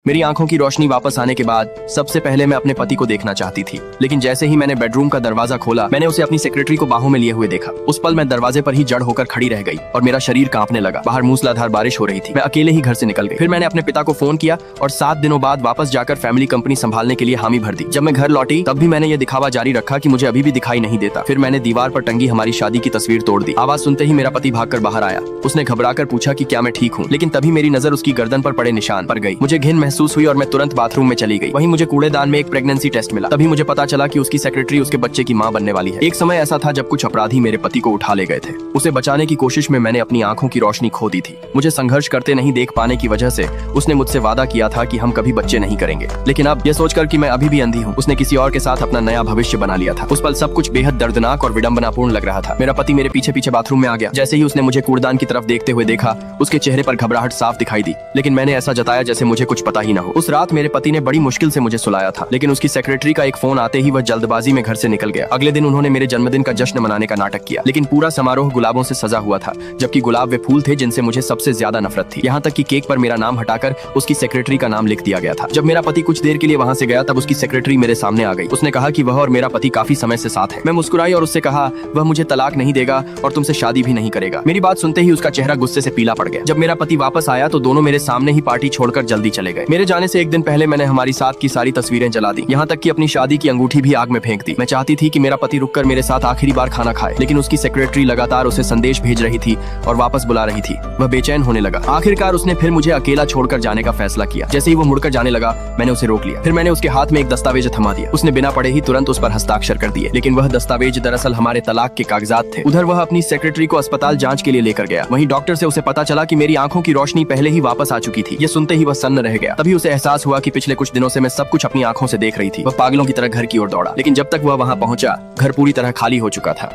मेरी आंखों की रोशनी वापस आने के बाद सबसे पहले मैं अपने पति को देखना चाहती थी, लेकिन जैसे ही मैंने बेडरूम का दरवाजा खोला मैंने उसे अपनी सेक्रेटरी को बाहों में लिए हुए देखा। उस पल मैं दरवाजे पर ही जड़ होकर खड़ी रह गई और मेरा शरीर कांपने लगा। बाहर मूसलाधार बारिश हो रही थी। मैं अकेले ही घर से निकल गई। फिर मैंने अपने पिता को फोन किया और 7 दिनों बाद वापस जाकर फैमिली कंपनी संभालने के लिए हामी भर दी। जब मैं घर लौटी तब भी मैंने ये दिखावा जारी रखा कि मुझे अभी भी दिखाई नहीं देता। फिर मैंने दीवार पर टंगी हमारी शादी की तस्वीर तोड़ दी। आवाज सुनते ही मेरा पति भागकर बाहर आया। उसने घबराकर पूछा कि क्या मैं ठीक हूँ, लेकिन तभी मेरी नजर उसकी गर्दन पर पड़े निशान पर गई। मुझे घिन महसूस हुई और मैं तुरंत बाथरूम में चली गई। वहीं मुझे कूड़ेदान में एक प्रेगनेंसी टेस्ट मिला। तभी मुझे पता चला कि उसकी सेक्रेटरी उसके बच्चे की मां बनने वाली है। एक समय ऐसा था जब कुछ अपराधी मेरे पति को उठा ले गए थे। उसे बचाने की कोशिश में मैंने अपनी आंखों की रोशनी खो दी थी। मुझे संघर्ष करते नहीं देख पाने की वजह से उसने मुझसे वादा किया था कि हम कभी बच्चे नहीं करेंगे, लेकिन अब यह सोचकर कि मैं अभी भी अंधी हूँ, उसने किसी और के साथ अपना नया भविष्य बना लिया था। उस पल सब कुछ बेहद दर्दनाक और विडंबनापूर्ण लग रहा था। मेरा पति मेरे पीछे पीछे बाथरूम में आ गया। जैसे ही उसने मुझे कूड़दान की तरफ देखते हुए देखा उसके चेहरे पर घबराहट साफ दिखाई दी, लेकिन मैंने ऐसा जताया जैसे मुझे कुछ पता ही न हो। उस रात मेरे पति ने बड़ी मुश्किल से मुझे सुलाया था, लेकिन उसकी सेक्रेटरी का एक फोन आते ही वह जल्दबाजी में घर से निकल गया। अगले दिन उन्होंने मेरे जन्मदिन का जश्न मनाने का नाटक किया, लेकिन पूरा समारोह गुलाबों से सजा हुआ था, जबकि गुलाब वे फूल थे जिनसे मुझे सबसे ज्यादा नफरत थी। यहाँ तक कि केक पर मेरा नाम हटाकर उसकी सेक्रेटरी का नाम लिख दिया गया था। जब मेरा पति कुछ देर के लिए वहाँ से गया तब उसकी सेक्रेटरी मेरे सामने आ गई। उसने कहा कि वह और मेरा पति काफी समय से साथ है। मैं मुस्कुराई और उससे कहा वह मुझे तलाक नहीं देगा और तुमसे शादी भी नहीं करेगा। मेरी बात सुनते ही उसका चेहरा गुस्से से पीला पड़ गया। जब मेरा पति वापस आया तो दोनों मेरे सामने ही पार्टी छोड़कर जल्दी चले गए। मेरे जाने से एक दिन पहले मैंने हमारी साथ की सारी तस्वीरें जला दी, यहाँ तक कि अपनी शादी की अंगूठी भी आग में फेंक दी। मैं चाहती थी कि मेरा पति रुककर मेरे साथ आखिरी बार खाना खाए, लेकिन उसकी सेक्रेटरी लगातार उसे संदेश भेज रही थी और वापस बुला रही थी। वह बेचैन होने लगा। आखिरकार उसने फिर मुझे अकेला छोड़कर जाने का फैसला किया। जैसे ही वो मुड़कर जाने लगा मैंने उसे रोक लिया। फिर मैंने उसके हाथ में एक दस्तावेज थमा दिया। उसने बिना पढ़े ही तुरंत उस पर हस्ताक्षर कर दिए, लेकिन वह दस्तावेज दरअसल हमारे तलाक के कागजात थे। उधर वह अपनी सेक्रेटरी को अस्पताल जांच के लिए लेकर गया। वहीं डॉक्टर से उसे पता चला कि मेरी आंखों की रोशनी पहले ही वापस आ चुकी थी। ये सुनते ही वह सन्न रह गया। तभी उसे एहसास हुआ कि पिछले कुछ दिनों से मैं सब कुछ अपनी आंखों से देख रही थी। वह पागलों की तरह घर की ओर दौड़ा, लेकिन जब तक वह वहां पहुंचा घर पूरी तरह खाली हो चुका था।